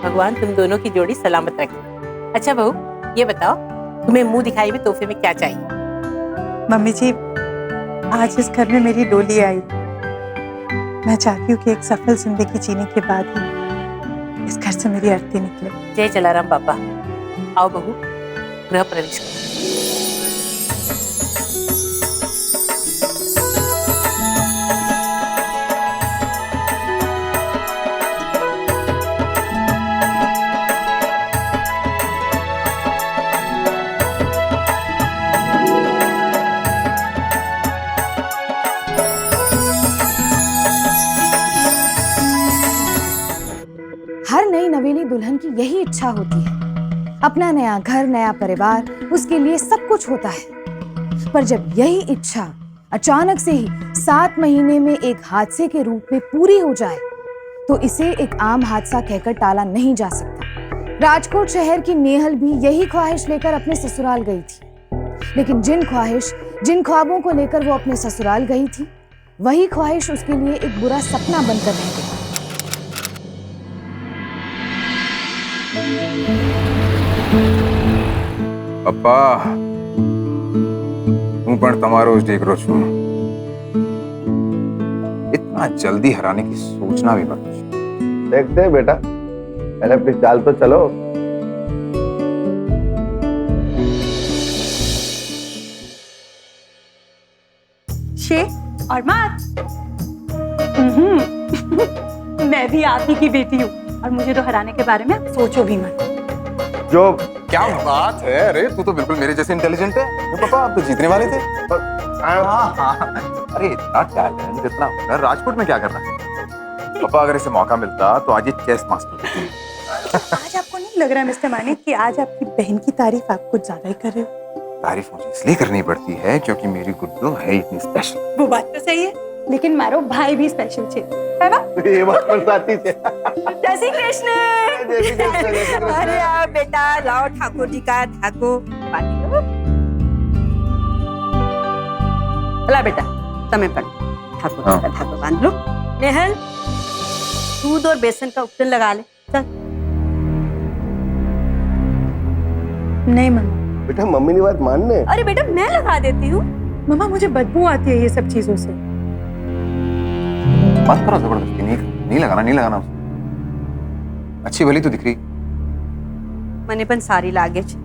भगवान तुम दोनों की जोड़ी सलामत रखे। अच्छा बहू, ये बताओ तुम्हें मुंह दिखाई में तोहफे में क्या चाहिए? मम्मी जी, आज इस घर में मेरी डोली आई। मैं चाहती हूँ कि एक सफल जिंदगी जीने के बाद ही इस घर से मेरी अर्थी निकले। जय जलाराम बाबा। आओ बहू, गृह प्रवेश करो। हर नई नवेली दुल्हन की यही इच्छा होती है, अपना नया घर, नया परिवार, उसके लिए सब कुछ होता है। पर जब यही इच्छा अचानक से ही 7 महीने में एक हादसे के रूप में पूरी हो जाए, तो इसे एक आम हादसा कहकर टाला नहीं जा सकता। राजकोट शहर की नेहल भी यही ख्वाहिश लेकर अपने ससुराल गई थी, लेकिन जिन ख्वाबों को लेकर वो अपने ससुराल गई थी, वही ख्वाहिश उसके लिए एक बुरा सपना बनकर रह गई। पप्पा હું પણ તમારો જ દીકરો છું। इतना जल्दी हराने की सोचना भी मत। देखते हैं बेटा, पहले अपनी चाल तो चलो। शे और मात। मैं भी आप ही की बेटी हूँ और मुझे तो हराने के बारे में सोचो भी मत। जो क्या बात है, अरे तू तो बिल्कुल मेरे जैसे इंटेलिजेंट है। पापा आप तो जीतने वाले थे। हाँ। अरे इतना टैलेंट, इतना हुनर, राजकोट में क्या करना है? पापा अगर इसे मौका मिलता तो आज ये चेस मास्टर। आज आपको नहीं लग रहा मिस्टर मानिक कि आज आपकी बहन की तारीफ आप कुछ ज्यादा ही कर रहे हो? तारीफ मुझे इसलिए करनी पड़ती है क्योंकि मेरी गुड्डू है इतनी स्पेशल। वो बात तो सही है, लेकिन मारो भाई भी स्पेशल है ना? ये बात बरसाती से। जय श्री कृष्ण। अरे आओ बेटा, लाओ ठाकुर जी का ठाकुर पानी लो। ला बेटा, समय पर ठाकुर जी का ठाकुर बांध लो। नेहल, दूध और बेसन का उपटन लगा ले। चल। नहीं मम्मा। बेटा मम्मी की बात मानने। अरे बेटा मैं लगा देती हूँ। मम्मा मुझे बदबू आती है ये सब चीजों से। मत करो जबरदस्ती, नहीं लगाना उसे। अच्छी भली तो दिख रही। मैंने पण सारी लागे छे,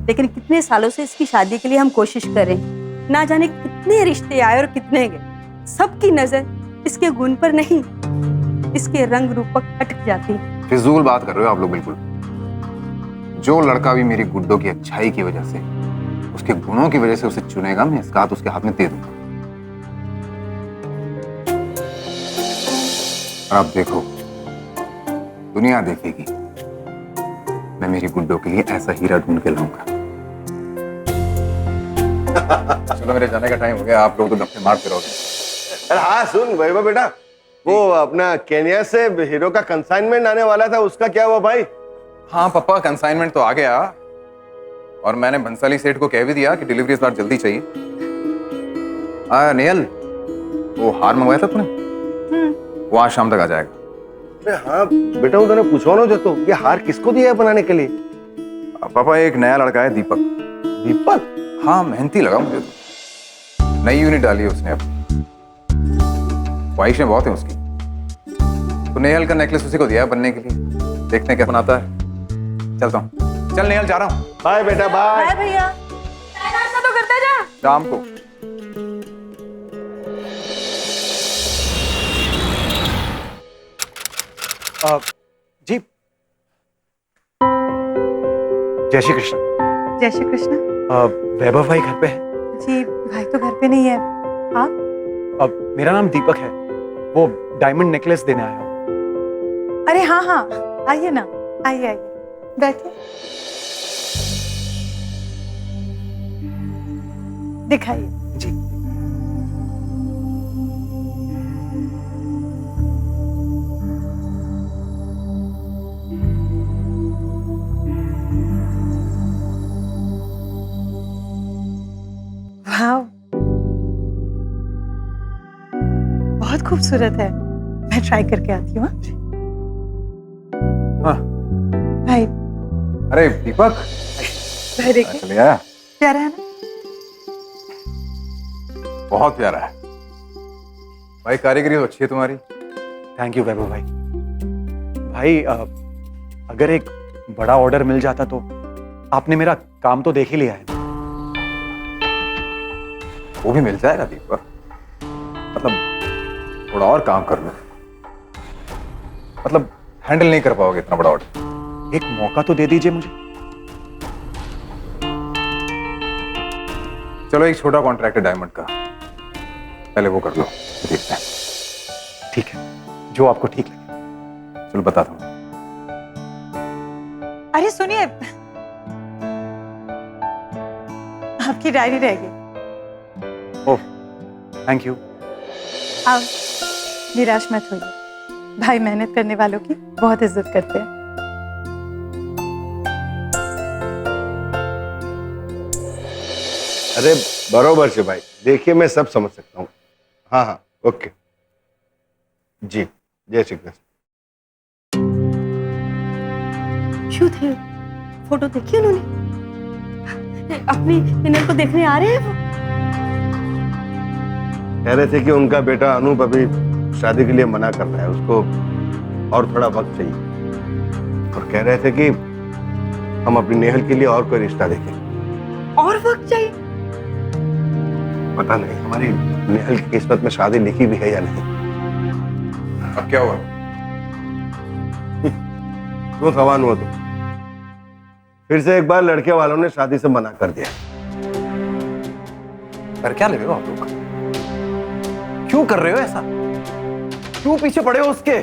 लेकिन कितने सालों से इसकी शादी के लिए हम कोशिश कर रहे हैं। ना जाने कितने रिश्ते आए और कितने गए। सबकी नजर इसके गुण पर नहीं, इसके रंग रूप पर अटक जाती है। फिजूल बात कर रहे हो आप लोग बिल्कुल। जो लड़का भी मेरी गुड्डो की अच्छाई की वजह से, उसके गुणों की वजह से उसे चुनेगा, मैं इसका हाथ उसके हाथ में दे दूंगा। और आप देखो, दुनिया देखेगी, मैं मेरी गुड्डो के लिए ऐसा हीरा ढूंढ के लाऊंगा। चलो मेरे जाने का टाइम हो गया, आप लोग तो गप्पे मारते रहोगे। अरे हाँ सुन वैभव बेटा, वो अपना केन्या से हीरो का कंसाइनमेंट आने वाला था, उसका क्या हुआ भाई? हाँ पापा, कंसाइनमेंट तो आ गया और मैंने बंसाली सेठ को कह भी दिया कि डिलीवरी इस बार जल्दी चाहिए। नेहल, वो हार मंगवाया था तूने, वो आज शाम तक आ जाएगा। अरे हाँ बेटा, उन्होंने पूछवानो जो तो ये हार किसको दिया है बनाने के लिए? पापा एक नया लड़का है, दीपक। दीपक? हाँ मेहनती लगा मुझे तो। नई यूनिट डाली है उसने अपनी, ख्वाहिशें बहुत हैं उसकी। तो नेहल का नेकलेस उसी को दिया है बनने के लिए। देखते हैं क्या बनाता है। चलता हूँ। चल नेहल, जा रहा हूँ। बाय बेटा बाय। बाय भैया। नाश्ता तो करते जा। शाम को। जी जय श्री कृष्ण। जय श्री कृष्ण। वैभव भाई घर पे है? जी भाई तो घर पे नहीं है। आप? मेरा नाम दीपक है, वो डायमंड नेकलेस देने आया हूँ। अरे हाँ हाँ, आइए ना, आइए बैठिए। दिखाइए। जी वाह, बहुत खूबसूरत है। मैं ट्राई करके आती हूँ। अरे दीपक, भाई देखिए, चले आया। प्यारा है ना? बहुत प्यारा है भाई, कारीगरी तो अच्छी है तुम्हारी। थैंक यू वैभव भाई। भाई अगर एक बड़ा ऑर्डर मिल जाता तो आपने मेरा काम तो देख ही लिया है ना। वो भी मिल जाएगा दीपक, मतलब थोड़ा और काम कर लो, मतलब हैंडल नहीं कर पाओगे इतना बड़ा ऑर्डर। एक मौका तो दे दीजिए मुझे। चलो एक छोटा कॉन्ट्रैक्ट है डायमंड का, पहले वो कर लो, देखते हैं। ठीक है, जो आपको ठीक लगे। चलो बताता हूँ। अरे सुनिए, आपकी डायरी रह गई। Oh thank you. आप निराश मत होइए, भाई मेहनत करने वालों की बहुत इज्जत करते हैं। अरे बरोबर से भाई, देखिए मैं सब समझ सकता हूँ। हाँ हाँ, ओके जी, जय श्री कृष्ण। क्यों थे? फोटो देखी उन्होंने? अपनी निनल को देखने आ रहे हैं वो? कह रहे थे कि उनका बेटा अनूप अभी शादी के लिए मना कर रहा है, उसको और थोड़ा वक्त चाहिए, और कह रहे थे कि हम अपनी नेहल के लिए और कोई रिश्ता देखें। और वक्त चाहिए? पता नहीं हमारी नेहल की किस्मत में शादी लिखी भी है या नहीं। अब क्या हुआ? क्यों सवाल हुआ तुम? फिर से एक बार लड़के वालों ने शादी से मना कर दिया। पर क्या ले रहे हो आप लोग? क्यों कर रहे हो ऐसा? क्यों पीछे पड़े हो उसके?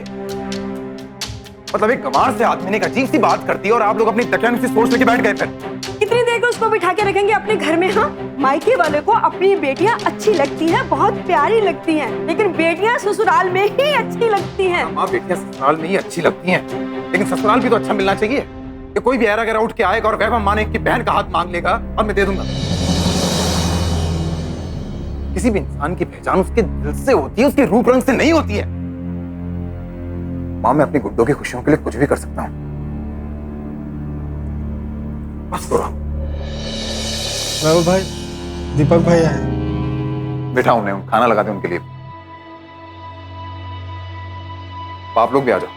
मतलब एक गंवार से आदमी ने एक अजीब सी बात कर दी और आप लोग अपनी तकियानुसी सोच लेके बैठ गए। फिर कितनी देर को उसको बिठा के रखेंगे अपने घर में? हाँ, मायके वाले को अपनी बेटियां अच्छी लगती हैं, बहुत प्यारी लगती हैं, लेकिन बेटियां ससुराल में ही अच्छी लगती हैं। माँ बेटियां ससुराल में ही अच्छी लगती हैं, लेकिन ससुराल भी तो अच्छा मिलना चाहिए कि कोई भी ऐरा गैरा उठ के आएगा और वैभव माने की बहन का हाथ मांग लेगा और मैं दे दूंगा। किसी भी इंसान की पहचान उसके दिल से होती है, उसके रूप रंग से नहीं होती है। माँ, मैं अपनी गुड्डों की खुशियों के लिए कुछ भी कर सकता हूँ। बस करो। वैभव भाई, दीपक भाई आए। बिठा उन्हें, खाना लगा दे उनके लिए। आप लोग भी आ जाओ।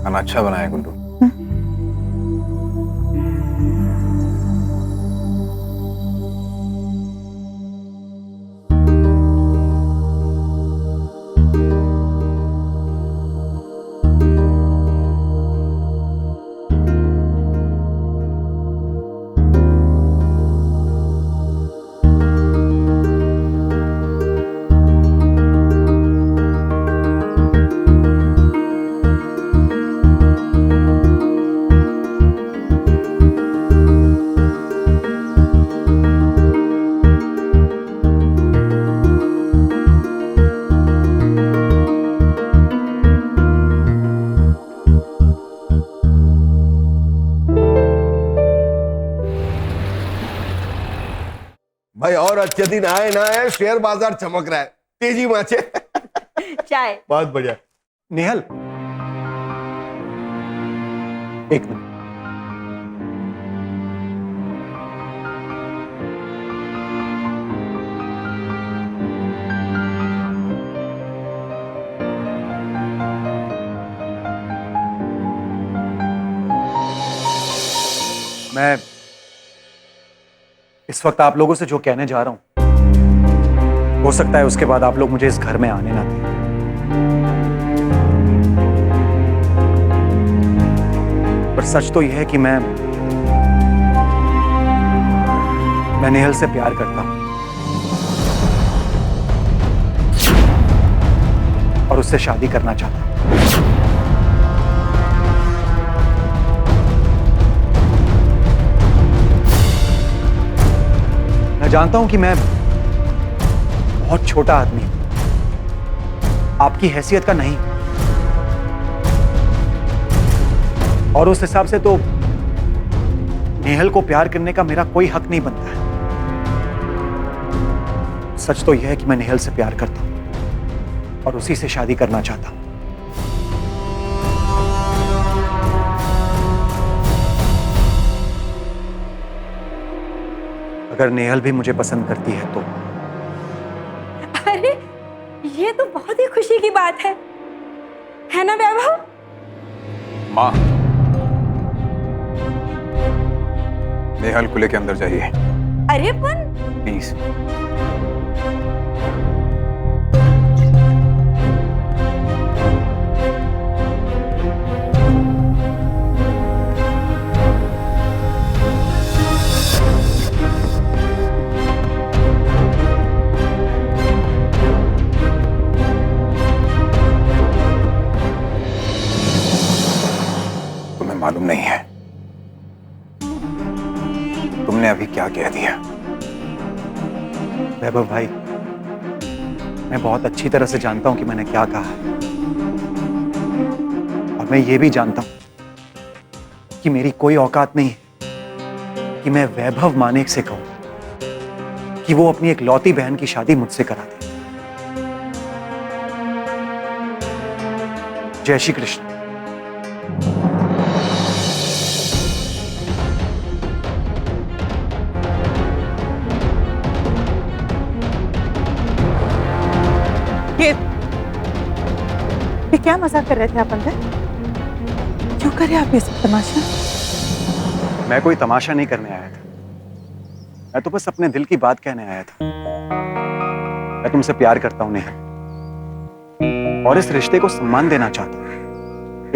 खाना अच्छा बनाया गुड्डू। भाई और अच्छे दिन आए ना आए, शेयर बाजार चमक रहा है, तेजी माचे। चाय। बहुत बढ़िया। नेहल, एक मिनट। मैं इस वक्त आप लोगों से जो कहने जा रहा हूं, हो सकता है उसके बाद आप लोग मुझे इस घर में आने ना दें, पर सच तो यह है कि मैं नेहल से प्यार करता हूं और उससे शादी करना चाहता हूं। मैं जानता हूं कि मैं बहुत छोटा आदमी हूं, आपकी हैसियत का नहीं, और उस हिसाब से तो नेहल को प्यार करने का मेरा कोई हक नहीं बनता है। सच तो यह है कि मैं नेहल से प्यार करता हूं और उसी से शादी करना चाहता हूं। अगर नेहल भी मुझे पसंद करती है तो अरे ये तो बहुत ही खुशी की बात है ना वैभव? माँ, नेहल को लेके अंदर जाइए अरे पर प्लीज। तुम्हें मालूम नहीं है तुमने अभी क्या कह दिया। वैभव भाई, मैं बहुत अच्छी तरह से जानता हूं कि मैंने क्या कहा है, और मैं ये भी जानता हूं कि मेरी कोई औकात नहीं है कि मैं वैभव मानेक से कहूं कि वो अपनी एक लौती बहन की शादी मुझसे करा दे। जय श्री कृष्ण। ये क्या मजाक कर रहे थे आप अंदर? क्यों करे आप ये सब तमाशा? मैं कोई तमाशा नहीं करने आया था, मैं तो बस अपने दिल की बात कहने आया था। मैं तुमसे प्यार करता हूं नेहा, और इस रिश्ते को सम्मान देना चाहता हूं,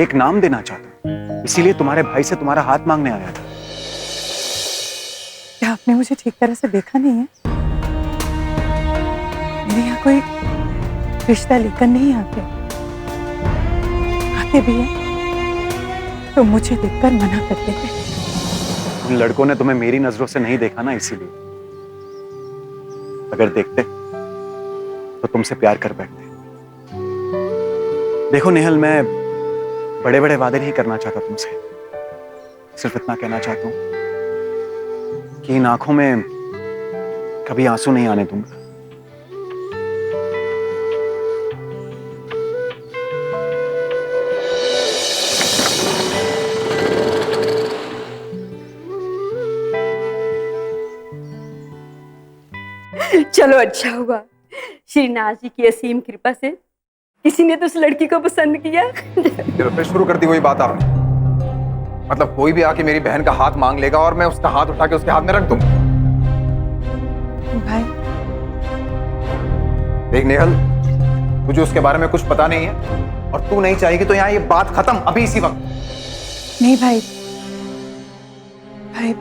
एक नाम देना चाहता हूं, इसीलिए तुम्हारे भाई से तुम्हारा हाथ मांगने आया था। क्या आपने मुझे ठीक तरह से देखा नहीं है? मेरे यहाँ कोई रिश्ता लेकर नहीं आते भी है तो मुझे देखकर मना कर देते। उन लड़कों ने तुम्हें मेरी नजरों से नहीं देखा ना, इसीलिए। अगर देखते तो तुमसे प्यार कर बैठते। देखो नेहल, मैं बड़े बड़े वादे नहीं करना चाहता तुमसे, सिर्फ इतना कहना चाहता हूं कि इन आंखों में कभी आंसू नहीं आने दूंगा। चलो अच्छा हुआ, श्रीनाथ जी की असीम कृपा से किसी ने तो उस लड़की को पसंद किया। चलो फिर शुरू कर दी वही बात आपने। मतलब कोई भी आके मेरी बहन का हाथ मांग लेगा और मैं उसका हाथ उठा के उसके हाथ में रख दूंगा। भाई देख नेहल, तुझे उसके बारे में कुछ पता नहीं है और तू नहीं चाहेगी तो यहाँ ये बात खत्म अभी इसी वक्त। नहीं भाई, भाई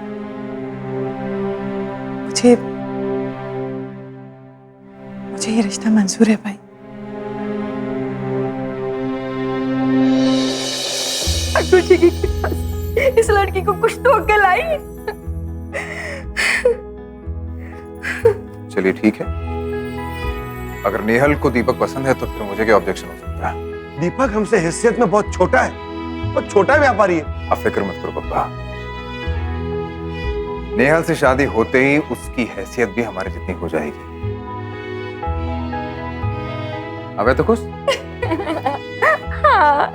मुझे ये रिश्ता मंजूर है भाई। ठाकुर जी की कृपा से इस लड़की को कुछ तो अक्ल आई। चलिए ठीक है, अगर नेहल को दीपक पसंद है तो फिर मुझे क्या ऑब्जेक्शन हो सकता है। दीपक हमसे हैसियत में बहुत छोटा है, बहुत छोटा व्यापारी है। आप फिक्र मत करो पप्पा, नेहल से शादी होते ही उसकी हैसियत भी हमारे जितनी हो जाएगी। अब है तो खुश? हाँ।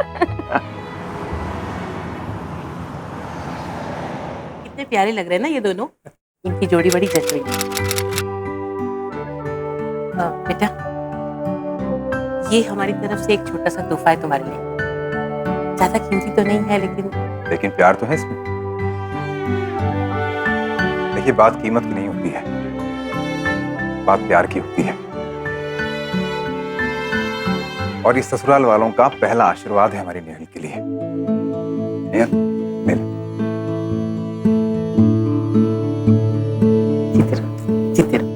कितने प्यारे लग रहे हैं ना ये दोनों, इनकी जोड़ी बड़ी जच रही है। बेटा, ये हमारी तरफ से एक छोटा सा तोहफा है तुम्हारे लिए। ज्यादा कीमती तो नहीं है, लेकिन प्यार तो है इसमें। देखिए, बात कीमत की नहीं होती है, बात प्यार की होती है। और इस ससुराल वालों का पहला आशीर्वाद है हमारी नेहल के लिए। नेहल, नेहल। जीते रहो।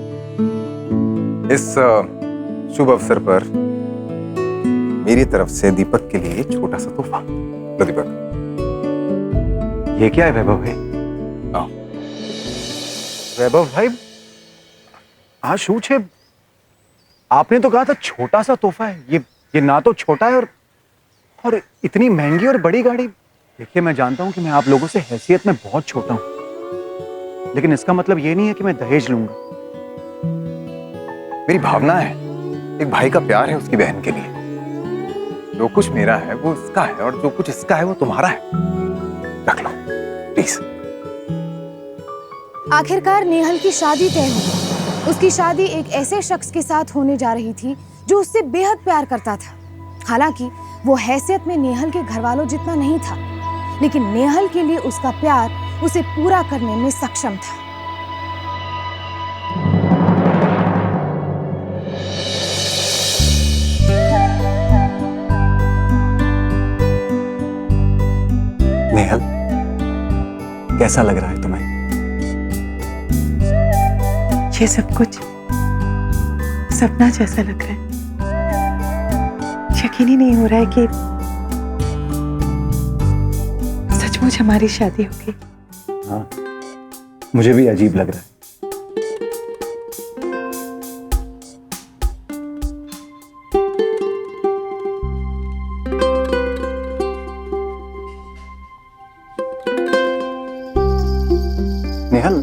इस शुभ अवसर पर मेरी तरफ से दीपक के लिए छोटा सा तोहफा। लो दीपक। ये क्या है वैभव भाई? आओ। वैभव भाई, हाँ शू छे, आपने तो कहा था छोटा सा तोहफा है। ये ना तो छोटा है और इतनी महंगी और बड़ी गाड़ी। देखिए, मैं जानता हूं कि मैं आप लोगों से हैसियत में बहुत छोटा हूं, लेकिन इसका मतलब ये नहीं है कि मैं दहेज लूंगा। मेरी भावना है, एक भाई का प्यार है उसकी बहन के लिए। जो कुछ मेरा है वो इसका है और जो कुछ इसका है वो तुम्हारा है। रख लो प्लीज। आखिरकार नेहल की शादी तय हो गई। उसकी शादी एक ऐसे शख्स के साथ होने जा रही थी जो उससे बेहद प्यार करता था। हालांकि वो हैसियत में नेहल के घर वालों जितना नहीं था, लेकिन नेहल के लिए उसका प्यार उसे पूरा करने में सक्षम था। नेहल, कैसा लग रहा है तुम्हें? ये सब कुछ सपना जैसा लग रहा है। यकीन ही नहीं हो रहा है कि सचमुच हमारी शादी होगी। हाँ, मुझे भी अजीब लग रहा है। नेहल,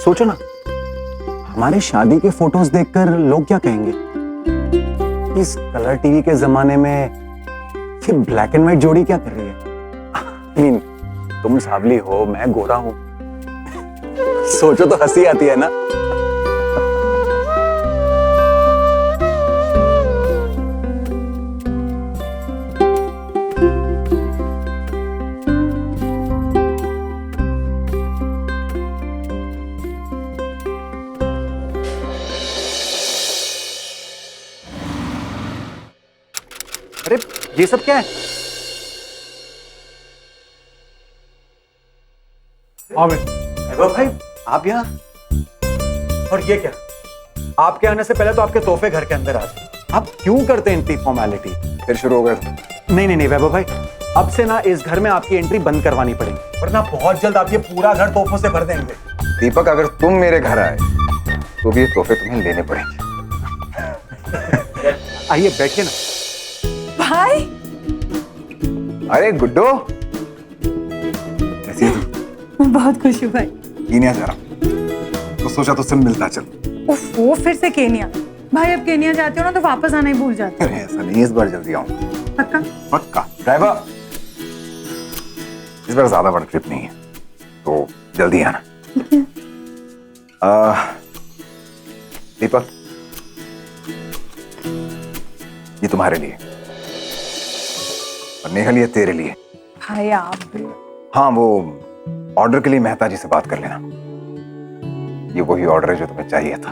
सोचो ना, हमारी शादी के फोटोज देखकर लोग क्या कहेंगे? इस कलर टीवी के जमाने में ये ब्लैक एंड व्हाइट जोड़ी क्या कर रही है? I mean, तुम सावली हो, मैं गोरा हूं। सोचो तो हंसी आती है ना। अरे ये सब क्या है? वैभव भाई, आप यहाँ? और ये क्या? आपके आने से पहले तो आपके तोहफे घर के अंदर आते। आप क्यों करते हैं इतनी फॉर्मेलिटी? फिर शुरू हो गए। नहीं नहीं नहीं वैभव भाई, अब से ना इस घर में आपकी एंट्री बंद करवानी पड़ेगी, वरना बहुत जल्द आप ये पूरा घर तोहफों से भर देंगे। दीपक, अगर तुम मेरे घर आए तो भी ये तोहफे तुम्हें लेने पड़ेंगे। आइए बैठिए ना। भाई, अरे गुड्डो, कैसी है तू? मैं बहुत खुश हूँ भाई। केन्या जा रहा हूँ तो सोचा तुझसे मिलता चल। उफ, वो फिर से केन्या? भाई अब केन्या जाते हो ना तो वापस आना ही भूल जाते अरे ऐसा नहीं, इस बार जल्दी आऊँ। हो। पक्का? पक्का। ड्राइवर, इस बार ज्यादा बड़ा ट्रिप नहीं है तो जल्दी आना। दीपक, ये तुम्हारे लिए और नेहल ये तेरे लिए। भाई आप भी। हाँ, वो ऑर्डर के लिए मेहता जी से बात कर लेना। ये वही ऑर्डर है जो तुम्हें चाहिए था।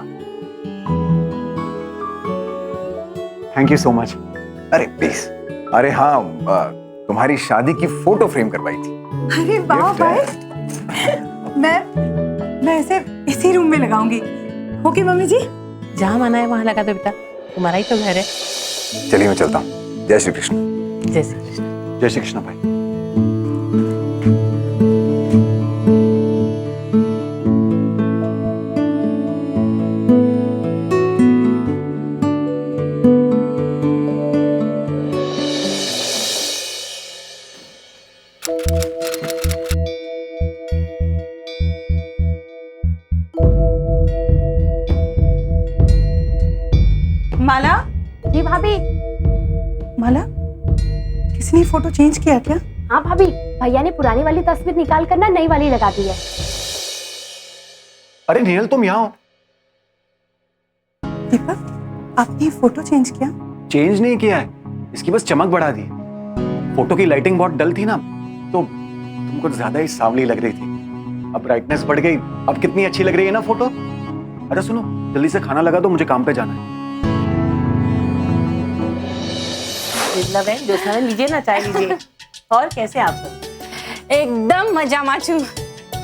Thank you so much. अरे प्लीज। अरे हाँ, तुम्हारी शादी की फोटो फ्रेम करवाई थी। अरे वाह Gift है। भाई, मैं इसे इसी रूम में लगाऊंगी। ओके मम्मी जी? जहाँ माना है वहां लगा दो बेटा, तुम्हारा ही तो घर है। चलिए मैं चलता हूँ। जय श्री कृष्ण। जय श्री कृष्ण। जय श्री कृष्ण भाई। माला? जी भाभी। माला, किसी ने फोटो चेंज किया क्या? हाँ भाभी, भैया ने पुरानी वाली तस्वीर निकाल कर ना नई वाली लगा दी है। अरे नेहल, तुम यहाँ हो? दीपक, आपने ये फोटो चेंज किया? चेंज नहीं किया है, इसकी बस चमक बढ़ा दी। फोटो की लाइटिंग बहुत डल थी ना, तो तुम कुछ ज्यादा ही सांवली लग रही थी। अब ब्राइटनेस बढ़ गई, अब कितनी अच्छी लग रही है ना फोटो। अरे सुनो, जल्दी से खाना लगा दो, मुझे काम पे जाना है। बिरला बहन, जोशना बहन, लीजिए ना, चाय लीजिए। और कैसे आप सब? एकदम मजा माचू।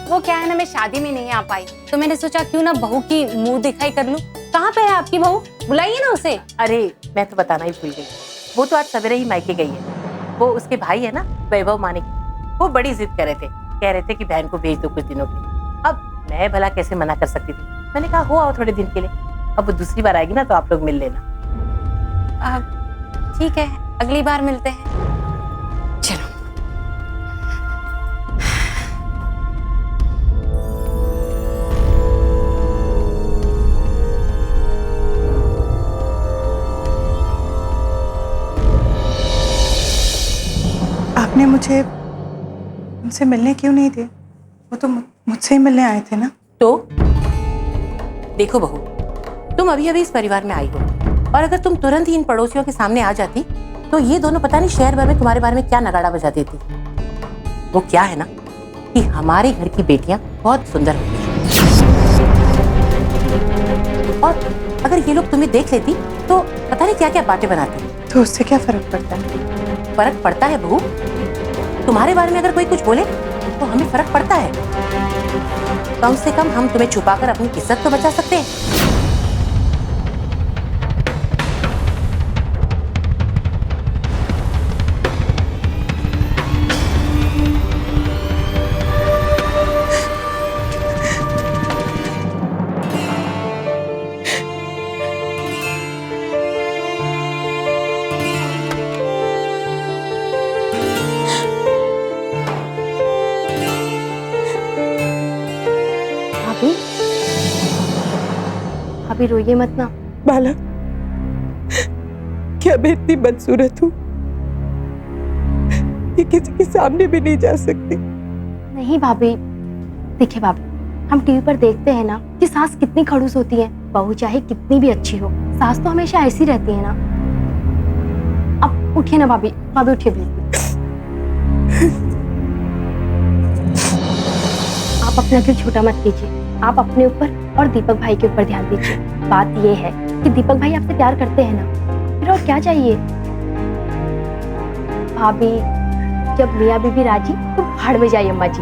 वो क्या है ना, मैं शादी में नहीं आ पाई तो मैंने सोचा क्यों ना बहू की मुंह दिखाई कर लूं। कहाँ पे है आपकी बहू? बुलाइए ना उसे। अरे मैं तो बताना ही भूल गई, वो तो आज सवेरे ही मायके गई है। वो उसके भाई है ना, वैभव मानिक, वो बड़ी जिद कर रहे थे, कह रहे थे कि बहन को भेज दो कुछ दिनों के लिए। अब मैं भला कैसे मना कर सकती थी। मैंने कहा हो आओ थोड़े दिन के लिए। अब वो दूसरी बार आएगी ना तो आप लोग मिल लेना। ठीक है, अगली बार मिलते हैं। चलो। आपने मुझे उनसे मिलने क्यों नहीं दिए? वो तो मुझसे ही मिलने आए थे ना। तो देखो बहू, तुम अभी अभी इस परिवार में आई हो, और अगर तुम तुरंत ही इन पड़ोसियों के सामने आ जाती तो ये दोनों पता नहीं शहर भर में तुम्हारे बारे में क्या नगाड़ा बजा देती। वो क्या है ना कि हमारे घर की बेटियां बहुत सुंदर होती हैं, और अगर ये लोग तुम्हें देख लेती तो पता नहीं क्या क्या बातें बनाती। तो उससे क्या फर्क पड़ता है? फर्क पड़ता है बहू, तुम्हारे बारे में अगर कोई कुछ बोले तो हमें फर्क पड़ता है। कम से कम हम तुम्हें छुपाकर अपनी इज्जत तो बचा सकते हैं। अभी रोइए मत ना। बाला, क्या मैं इतनी बदसूरत हूँ कि किसी के सामने भी नहीं जा सकती? नहीं भाभी, देखिए भाभी, हम टीवी पर देखते हैं ना कि सास कितनी खड़ूस होती है। बहू चाहे कितनी भी अच्छी हो, सास तो हमेशा ऐसी रहती है ना। अब उठिए ना भाभी, भाभी उठिए प्लीज। आप अपना दिल छोटा मत कीजिए, आप अपने ऊपर और दीपक भाई के ऊपर ध्यान दीजिए। बात ये है कि दीपक भाई आपसे प्यार करते हैं ना, फिर और क्या चाहिए। भाभी, जब मियाँ बीबी राजी तो भाड़ में जाइए अम्मा जी।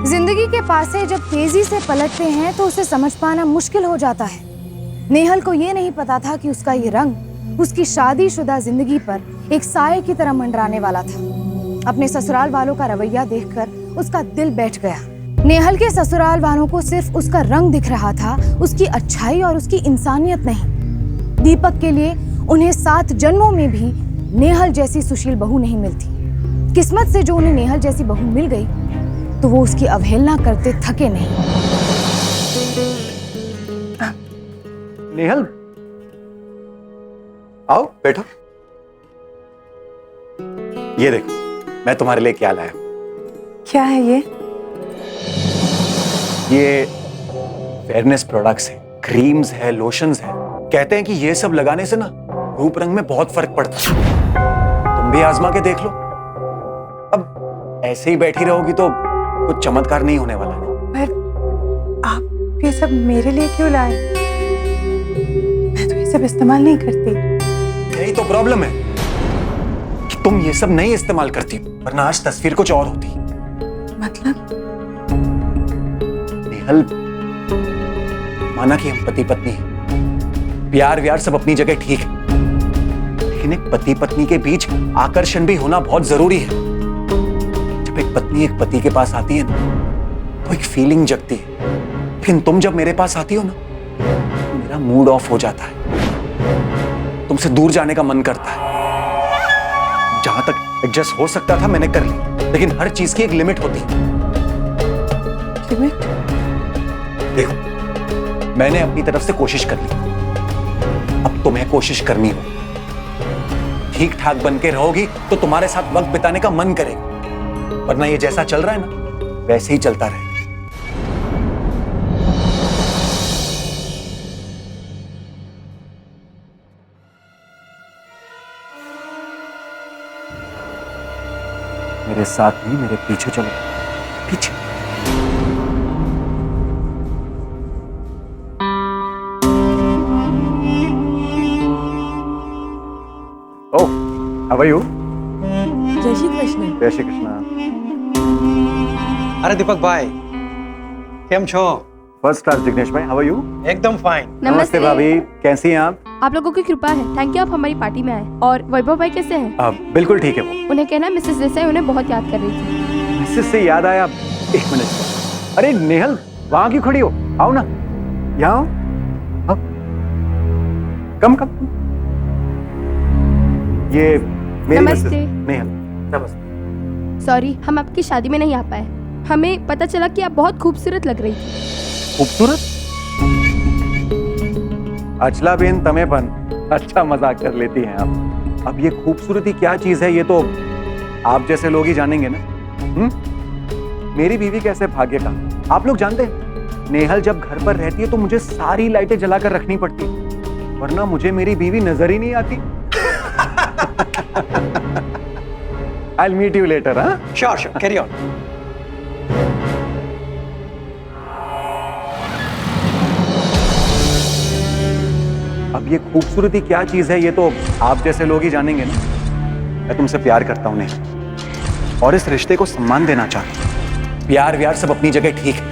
जिंदगी के पासे जब तेजी से पलटते हैं तो उसे समझ पाना मुश्किल हो जाता है। नेहल को ये नहीं पता था कि उसका ये रंग उसकी शादीशुदा जिंदगी पर एक साये की तरह मंडराने वाला था। अपने ससुराल वालों का रवैया देखकर उसका दिल बैठ गया। नेहल के ससुराल वालों को सिर्फ उसका रंग दिख रहा था, उसकी अच्छाई और उसकी इंसानियत नहीं। दीपक के लिए उन्हें 7 जन्मों में भी नेहल जैसी सुशील बहू नहीं मिलती। किस्मत से जो उन्हें नेहल जैसी बहू मिल गई तो वो उसकी अवहेलना करते थके नहीं। नेहल, आओ बैठो। ये देखो, मैं तुम्हारे लिए क्या लाया। क्या है ये? ये फेयरनेस प्रोडक्ट्स है, क्रीम्स है, लोशंस है। कहते हैं कि ये सब लगाने से ना रूप रंग में बहुत फर्क पड़ता है। तुम भी आजमा के देख लो। अब ऐसे ही बैठी रहोगी तो कुछ चमत्कार नहीं होने वाला है। पर आप ये सब मेरे लिए क्यों लाए? मैं तो ये सब इस्तेमाल नहीं करती। यही तो प्रॉब्लम है कि तुम ये सब नहीं इस्तेमाल करती, वरना आज तस्वीर कुछ और होती। मतलब? नेहल, माना कि हम पति पत्नी हैं, प्यार व्यार सब अपनी जगह ठीक है, लेकिन एक पति पत्नी के बीच आकर्षण भी होना बहुत जरूरी है। जब एक पत्नी एक पति के पास आती है ना तो एक फीलिंग जगती है, लेकिन तुम जब मेरे पास आती हो ना तो मेरा मूड ऑफ हो जाता है, तुमसे दूर जाने का मन करता है। जहां तक एडजस्ट हो सकता था मैंने कर ली, लेकिन हर चीज की एक लिमिट होती है। लिमिट? देखो, मैंने अपनी तरफ से कोशिश कर ली, अब तुम्हें कोशिश करनी हो। ठीक ठाक बन के रहोगी तो तुम्हारे साथ वक्त बिताने का मन करेगा, वरना ये जैसा चल रहा है ना वैसे ही चलता रहेगा। मेरे साथ नहीं, मेरे पीछे चलो, पीछे। Oh, how are you? जय श्री कृष्ण। जय श्री कृष्णा। अरे दीपक भाई, केम छो? फर्स्ट क्लास जिग्नेश भाई, हाउ आर यू? एकदम फाइन। नमस्ते भाभी, कैसी हैं आप लोगों की कृपा है, थैंक यू, आप हमारी पार्टी में आए। और वैभव भाई कैसे हैं? बिल्कुल ठीक है वो। उन्हें कहना मिसेस देसाई उन्हें बहुत याद कर रही थी। मिसेस से याद आया, एक मिनट। अरे नेहल, वहां क्यों खड़ी हो? आओ ना, यहाँ आओ। कम कम। ये मेरी नमस्ते। मिसेस नेहल। नमस्ते। सॉरी, हम आपकी शादी में नहीं आ पाए। हमें पता चला कि आप बहुत खूबसूरत लग रही थी। खूबसूरत? अचला बेन तमे पण अच्छा मजाक कर लेती हैं आप। अब ये खूबसूरती क्या चीज है ये तो आप जैसे लोग ही जानेंगे ना। मेरी बीवी कैसे भाग्य का, आप लोग जानते हैं नेहल जब घर पर रहती है तो मुझे सारी लाइटें जलाकर रखनी पड़ती है, वरना मुझे मेरी बीवी नजर ही नहीं आती। I'll meet you later, हाँ? Sure, sure. Carry on. अब ये खूबसूरती क्या चीज है ये तो आप जैसे लोग ही जानेंगे ना। मैं तुमसे प्यार करता हूं नेहा, और इस रिश्ते को सम्मान देना चाहता हूं। प्यार व्यार सब अपनी जगह ठीक है,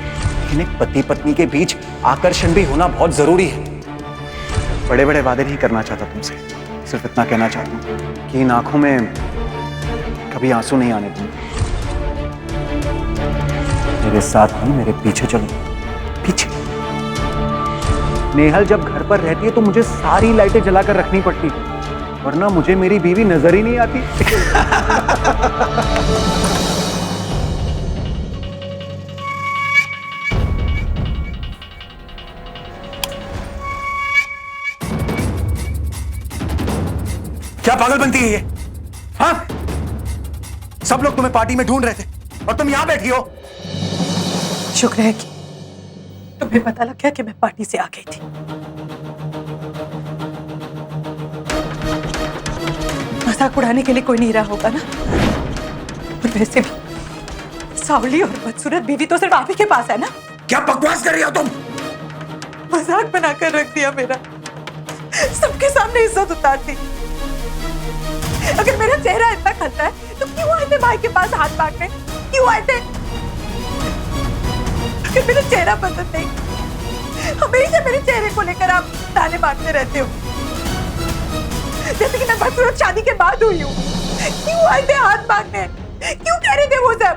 लेकिन एक पति पत्नी के बीच आकर्षण भी होना बहुत जरूरी है। बड़े बड़े वादे नहीं करना चाहता तुमसे, सिर्फ इतना कहना चाहता हूं कि इन आंखों में कभी आंसू नहीं आने दूंगा। मेरे साथ नहीं, मेरे पीछे चलो, पीछे। नेहल जब घर पर रहती है तो मुझे सारी लाइटें जलाकर रखनी पड़ती, वरना मुझे मेरी बीवी नजर ही नहीं आती। क्या पागलपंती है ये? हाँ? सब लोग तुम्हें पार्टी में ढूंढ रहे थे और तुम यहां बैठी हो। शुक्र है कि तुम्हें पता लग गया कि मैं पार्टी से आ गई थी। मजाक उड़ाने के लिए कोई नहीं रहा होगा ना। और वैसे भी सावली और बदसूरत बीवी तो सिर्फ आप ही के पास है ना। क्या बकवास कर रही हो तुम? मजाक बनाकर रख दिया मेरा, सबके सामने इज्जत उतारती। अगर मेरा चेहरा इतना खलता है तो क्यों आए थे भाई के पास हाथ मांगने? क्यों आए थे? अगर मेरा चेहरा पसंद नहीं, हमेशा मेरे चेहरे को लेकर आप ताने मारते रहते हो, जैसे कि मैं बदसूरत शादी के बाद हुई हूँ। क्यों आए थे हाथ मांगने? क्यों कह रहे थे वो सब?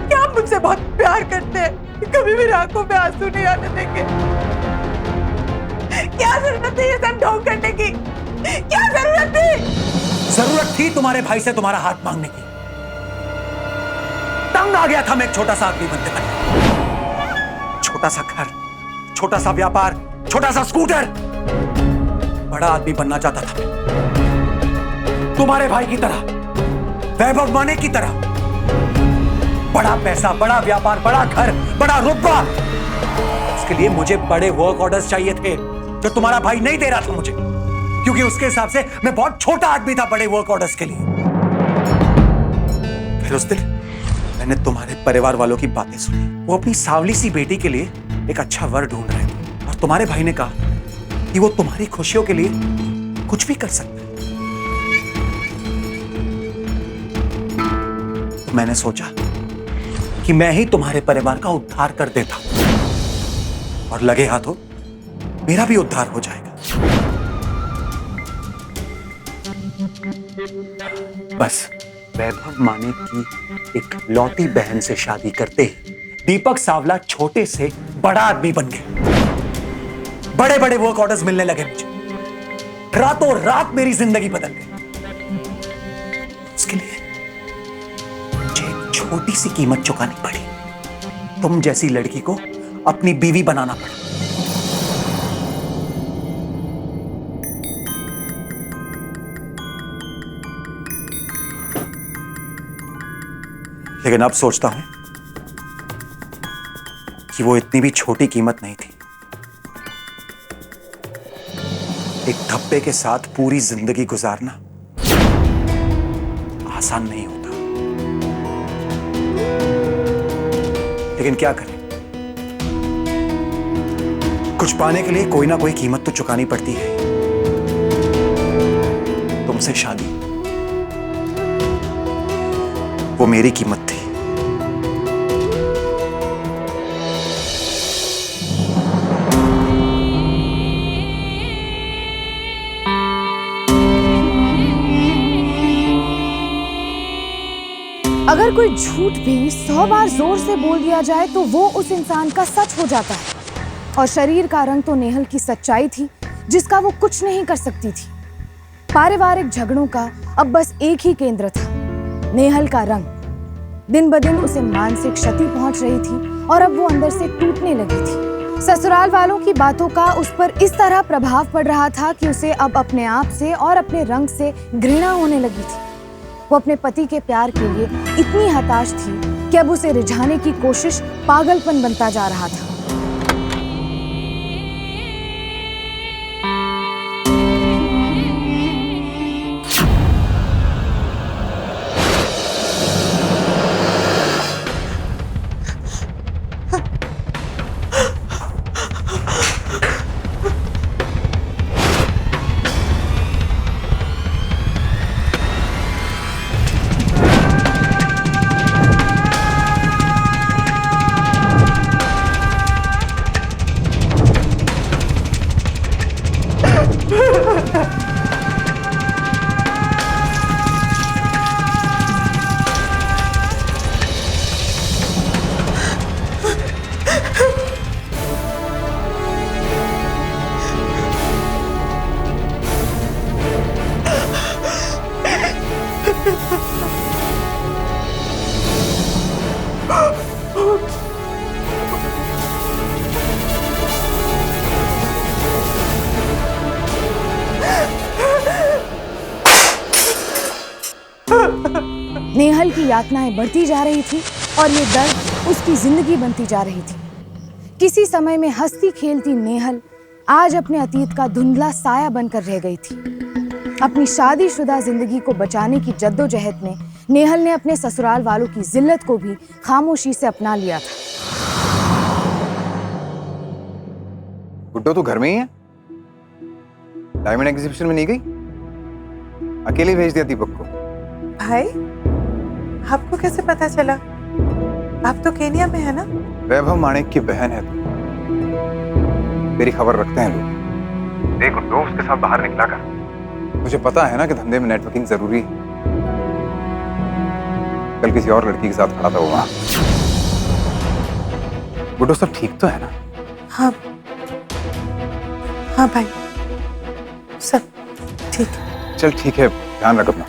क्या आप मुझसे बहुत प्यार करते हैं? कभी मेरी आंखों में आंसू नहीं आने देंगे? क्या जरूरत थी ये सब ढोंग करने की? क्या जरूरत थी? जरूरत थी तुम्हारे भाई से तुम्हारा हाथ मांगने की। तंग आ गया था मैं एक छोटा सा आदमी बनते बने। छोटा सा घर, छोटा सा व्यापार, छोटा सा स्कूटर। बड़ा आदमी बनना चाहता था तुम्हारे भाई की तरह, वैभव माने की तरह। बड़ा पैसा, बड़ा व्यापार, बड़ा घर, बड़ा रुतबा। उसके लिए मुझे बड़े वर्क ऑर्डर्स चाहिए थे जो तुम्हारा भाई नहीं दे रहा था मुझे, क्योंकि उसके हिसाब से मैं बहुत छोटा आदमी था बड़े वर्क ऑर्डर्स के लिए। फिर उस दिन मैंने तुम्हारे परिवार वालों की बातें सुनी। वो अपनी सावली सी बेटी के लिए एक अच्छा वर ढूंढ रहे थे, और तुम्हारे भाई ने कहा कि वो तुम्हारी खुशियों के लिए कुछ भी कर सकता है। तो मैंने सोचा कि मैं ही तुम्हारे परिवार का उद्धार कर देता, और लगे हाथों मेरा भी उद्धार हो जाएगा। बस वैभव माने की एक लौती बहन से शादी करते ही दीपक सावला छोटे से बड़ा आदमी बन गए। बड़े बड़े वर्क ऑर्डर्स मिलने लगे मुझे, रातों रात मेरी जिंदगी बदल गई। उसके लिए मुझे एक छोटी सी कीमत चुकानी पड़ी। तुम जैसी लड़की को अपनी बीवी बनाना पड़ा। लेकिन अब सोचता हूं कि वो इतनी भी छोटी कीमत नहीं थी। एक धब्बे के साथ पूरी जिंदगी गुजारना आसान नहीं होता, लेकिन क्या करें, कुछ पाने के लिए कोई ना कोई कीमत तो चुकानी पड़ती है। तुमसे शादी, वो मेरी कीमत थी। अगर कोई झूठ भी 100 बार जोर से बोल दिया जाए तो वो उस इंसान का सच हो जाता है। और शरीर का रंग तो नेहल की सच्चाई थी जिसका वो कुछ नहीं कर सकती थी। पारिवारिक झगड़ों का अब बस एक ही केंद्र था, नेहल का रंग। दिन ब दिन उसे मानसिक क्षति पहुंच रही थी और अब वो अंदर से टूटने लगी थी। ससुराल वालों की बातों का उस पर इस तरह प्रभाव पड़ रहा था कि उसे अब अपने आप से और अपने रंग से घृणा होने लगी थी। वो अपने पति के प्यार के लिए इतनी हताश थी कि अब उसे रिझाने की कोशिश पागलपन बनता जा रहा था। नेहल की यातनाएं बढ़ती जा रही थी और ये दर्द उसकी जिंदगी बनती जा रही थी। किसी समय में हंसती खेलती नेहल आज अपने अतीत का धुंधला साया बनकर रह गई थी। अपनी शादीशुदा जिंदगी को बचाने की जद्दोजहद में नेहल ने अपने ससुराल वालों की जिल्लत को भी खामोशी से अपना लिया था। गुड्डो तो घर में ही है? डायमंड एग्जीबिशन में नहीं गई? अकेले भेज दिया दीपक को। भाई, आपको कैसे पता चला? आप तो केनिया में है ना? वैभव माणिक की बहन है तू। तेरी खबर रखते हैं लोग। देख गुड्डो, उसके साथ बाहर निकला कर। मुझे पता है ना कि धंधे में नेटवर्किंग जरूरी है। कल किसी और लड़की के साथ खड़ा था वो वहां। गुड्डो, सब ठीक तो है ना? हाँ हाँ भाई, सब ठीक है। चल ठीक है, ध्यान रख अपना।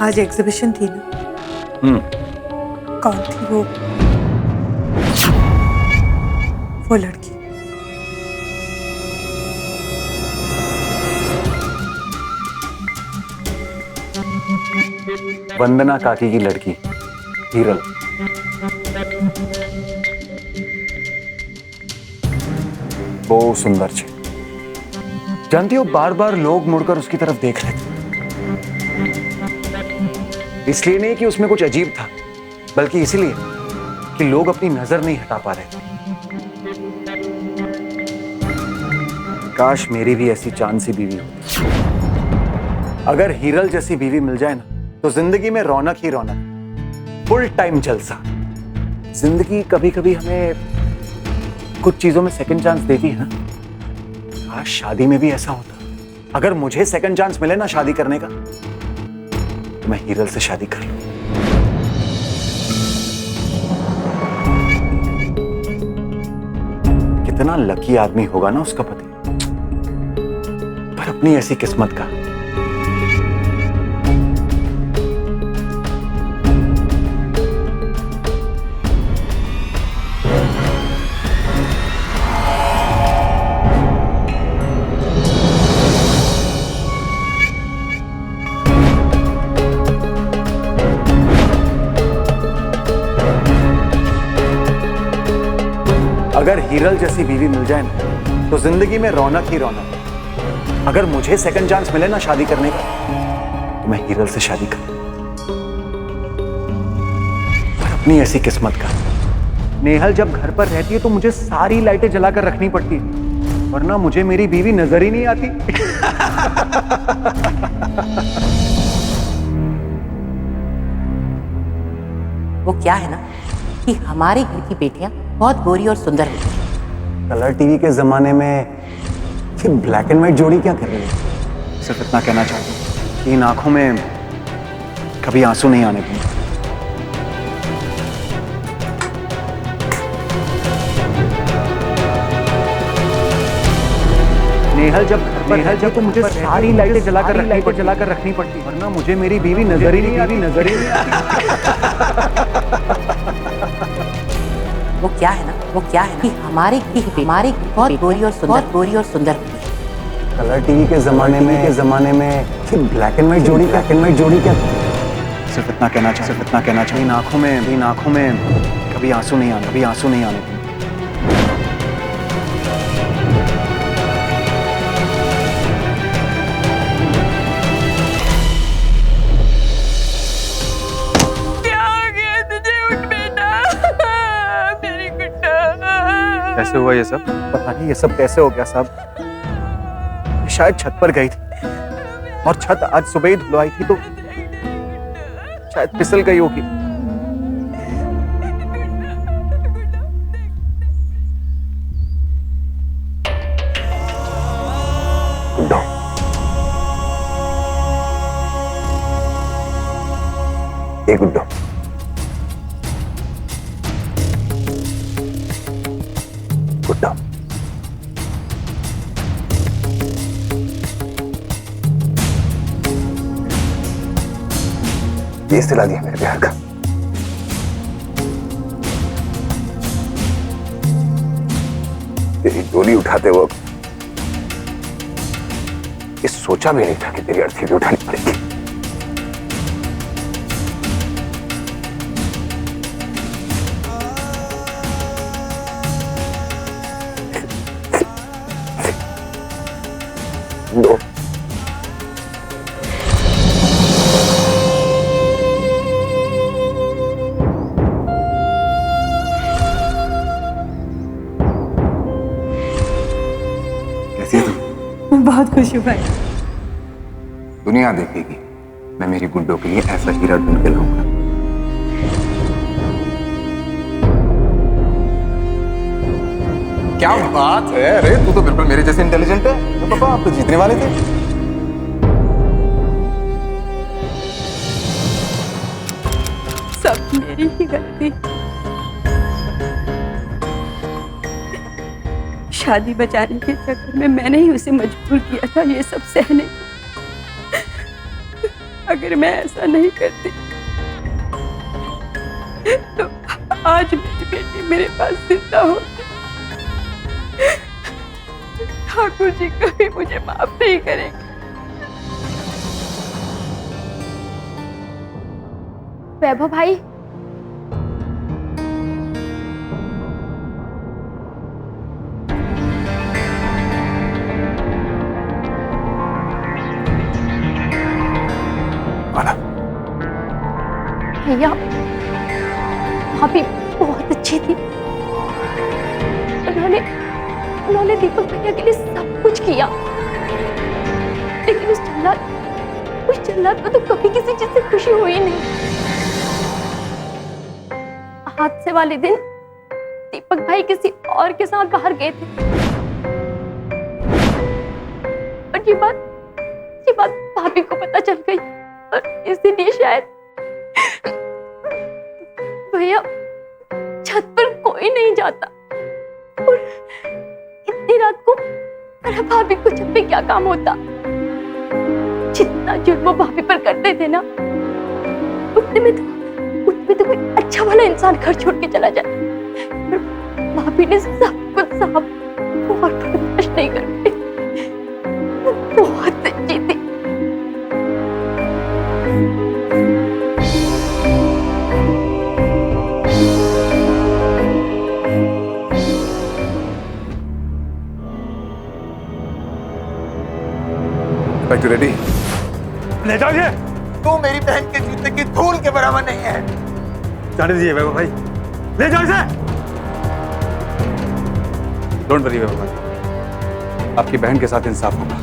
आज एग्जीबिशन थी ना? कौन थी वो लड़की? वंदना काकी की लड़की हीरल। वो सुंदर छे। जानती हो, बार बार लोग मुड़कर उसकी तरफ देख रहे थे। इसलिए नहीं कि उसमें कुछ अजीब था, बल्कि इसलिए कि लोग अपनी नजर नहीं हटा पा रहे थे। काश मेरी भी ऐसी चांद सी बीवी हो। अगर हीरल जैसी बीवी मिल जाए ना, तो जिंदगी में रौनक ही रौनक, फुल टाइम जलसा। जिंदगी कभी कभी हमें कुछ चीजों में सेकंड चांस देती है ना। काश शादी में भी ऐसा होता। अगर मुझे सेकंड चांस मिले ना शादी करने का, तो मैं हीरल से शादी कर लूं। कितना लकी आदमी होगा ना उसका पति, पर अपनी ऐसी किस्मत का। अगर हीरल जैसी बीवी मिल जाए ना, तो जिंदगी में रौनक ही रौनक। अगर मुझे सेकंड चांस मिले ना शादी करने का, तो मैं हीरल से शादी करूं। पर अपनी ऐसी किस्मत का। नेहल जब घर पर रहती है तो मुझे सारी लाइटें जलाकर रखनी पड़ती है, वरना मुझे मेरी बीवी नजर ही नहीं आती। वो क्या है ना कि हमारे घर की बेटियां बहुत गोरी और सुंदर होती हैं। कलर टीवी के जमाने में ये ब्लैक एंड व्हाइट जोड़ी क्या कर रही है? सिर्फ इतना कहना चाहता हूँ कि इन आंखों में कभी आंसू नहीं आने दूंगा। नेहल जब तो मुझे सारी लाइटें जलाकर रखनी पड़ती, वरना मुझे मेरी बीवी नजर ही नहीं आती। वो क्या है ना कि हमारी बहुत गोरी और सुंदर होती है। कलर टीवी के जमाने में ब्लैक एंड व्हाइट जोड़ी क्या? सिर्फ इतना कहना चाहिए, इन आंखों में कभी आंसू नहीं आने। कैसे हुआ ये सब? पता नहीं ये सब कैसे हो गया साहब। शायद छत पर गई थी और छत आज सुबह ही धुलवाई थी, तो शायद फिसल गई होगी। गुड्डो, ये गुड्डो, गुड्डो, ये सिला दिया मेरे प्यार का। तेरी डोली उठाते वक्त ये सोचा भी नहीं था कि तेरी अर्थी भी उठानी पड़ेगी। दो मैं बहुत खुश हूँ भाई। दुनिया देखेगी मैं मेरी गुड्डो के लिए ऐसा हीरा ढूंढ के लाऊंगा। क्या बात है, अरे तू तो बिल्कुल मेरे जैसे इंटेलिजेंट है। तो पापा आप तो जीतने वाले थे। सब मेरी ही गलती। शादी बचाने के चक्कर में मैंने ही उसे मजबूर किया था ये सब सहने को। अगर मैं ऐसा नहीं करती तो आज मेरी बेटी मेरे पास जिंदा होती। ठाकुर जी कभी मुझे माफ नहीं करेंगे। वैभव भाई, भैया भाभी बहुत अच्छी थी। उन्होंने दीपक भैया के लिए सब कुछ किया, लेकिन उस जल्लाद को तो कभी किसी चीज से खुशी हुई नहीं। हादसे वाले दिन दीपक भाई किसी और के साथ बाहर गए थे और ये बात भाभी को पता चल गई और इसीलिए शायद भैया छत पर कोई नहीं जाता और इतनी रात को मेरा भाभी को छत पे क्या काम होता। जितना जुर्म वो भाभी पर करते थे ना, उतने में तो कोई अच्छा वाला इंसान घर छोड़ के चला जाए। पर भाभी ने सब कुछ साफ और बर्दाश्त नहीं करते। बहुत अच्छी थी। Back to ready? ले जाओ ये। तू मेरी बहन के जूते की धूल के बराबर नहीं है। जाने दीजिए वैभव भाई, ले जाओ इसे। डोंट वरी वैभव भाई, आपकी बहन के साथ इंसाफ होगा।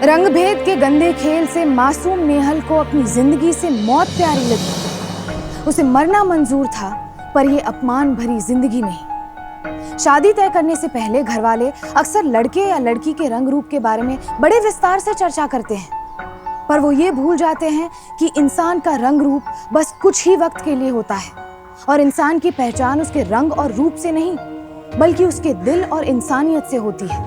रंगभेद के गंदे खेल से मासूम नेहल को अपनी जिंदगी से मौत प्यारी लगी। उसे मरना मंजूर था, पर यह अपमान भरी जिंदगी नहीं। शादी तय करने से पहले घरवाले अक्सर लड़के या लड़की के रंग रूप के बारे में बड़े विस्तार से चर्चा करते हैं, पर वो ये भूल जाते हैं कि इंसान का रंग रूप बस कुछ ही वक्त के लिए होता है और इंसान की पहचान उसके रंग और रूप से नहीं बल्कि उसके दिल और इंसानियत से होती है।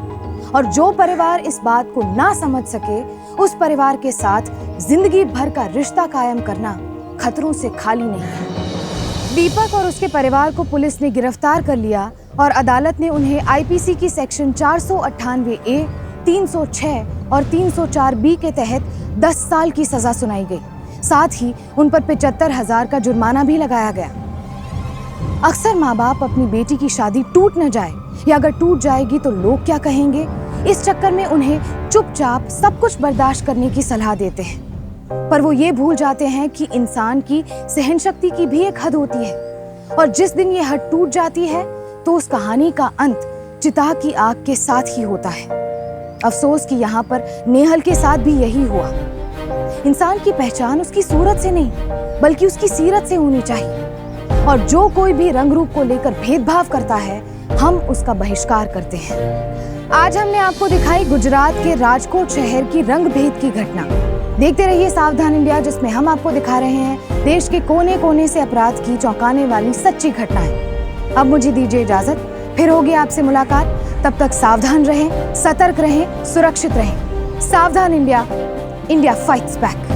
और जो परिवार इस बात को ना समझ सके, उस परिवार के साथ जिंदगी भर का रिश्ता कायम करना खतरों से खाली नहीं है। दीपक और उसके परिवार को पुलिस ने गिरफ्तार कर लिया और अदालत ने उन्हें आईपीसी की सेक्शन 498A, 306 और 304B के तहत 10 साल की सजा सुनाई गई। साथ ही उन पर 75,000 का जुर्माना भी लगाया गया। अक्सर माँ बाप अपनी बेटी की शादी टूट न जाए या अगर टूट जाएगी तो लोग क्या कहेंगे, इस चक्कर में उन्हें चुपचाप सब कुछ बर्दाश्त करने की सलाह देते हैं। पर वो ये भूल जाते हैं कि इंसान की सहन शक्ति की भी एक हद होती है और जिस दिन ये हद टूट जाती है तो उस कहानी का अंत चिता की आग के साथ ही होता है। अफसोस कि यहाँ पर नेहल के साथ भी यही हुआ। इंसान की पहचान उसकी सूरत से नहीं बल्कि उसकी सीरत से होनी चाहिए और जो कोई भी रंग रूप को लेकर भेदभाव करता है हम उसका बहिष्कार करते हैं। आज हमने आपको दिखाई गुजरात के राजकोट शहर की रंग भेद की घटना। देखते रहिए सावधान इंडिया, जिसमें हम आपको दिखा रहे हैं देश के कोने कोने से अपराध की चौंकाने वाली सच्ची घटनाएं। अब मुझे दीजिए इजाजत, फिर होगी आपसे मुलाकात। तब तक सावधान रहें, सतर्क रहें, सुरक्षित रहें। सावधान इंडिया, इंडिया फाइट्स बैक।